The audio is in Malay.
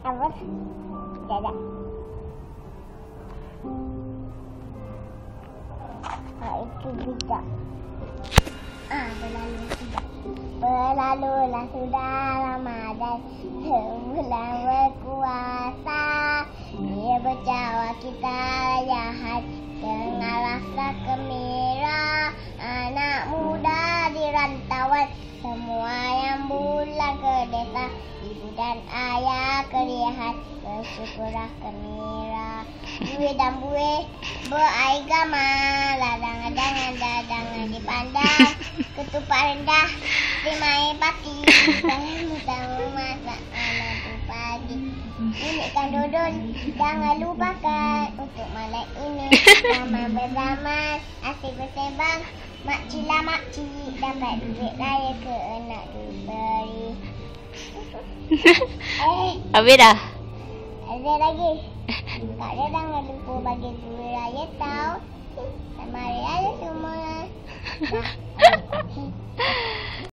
Apa? Tidak. Itu bijak. Berlalulah sudah Ramadan, sebulan berkuasa. Dia bercawa kita jahat dengan rasa gembira. Anak muda di rantauan, semua yang pulang ke desa, ibu dan ayah kelihat, bersyukurlah gembira. Buih dan buih berair gama, ladang-ladang dadangan dipandang, ketupat rendah dimain pati, tamu masak malam tu pagi. Unikkan dodol, jangan lupakan untuk malam ini. Sama bersama, asyik bersembang, makcik lah makcik, dapat duit raya ke anak diberi. Habis dah? Ada lagi. Kak dia jangan lupa bagi duit raya tau. Sama raya semua.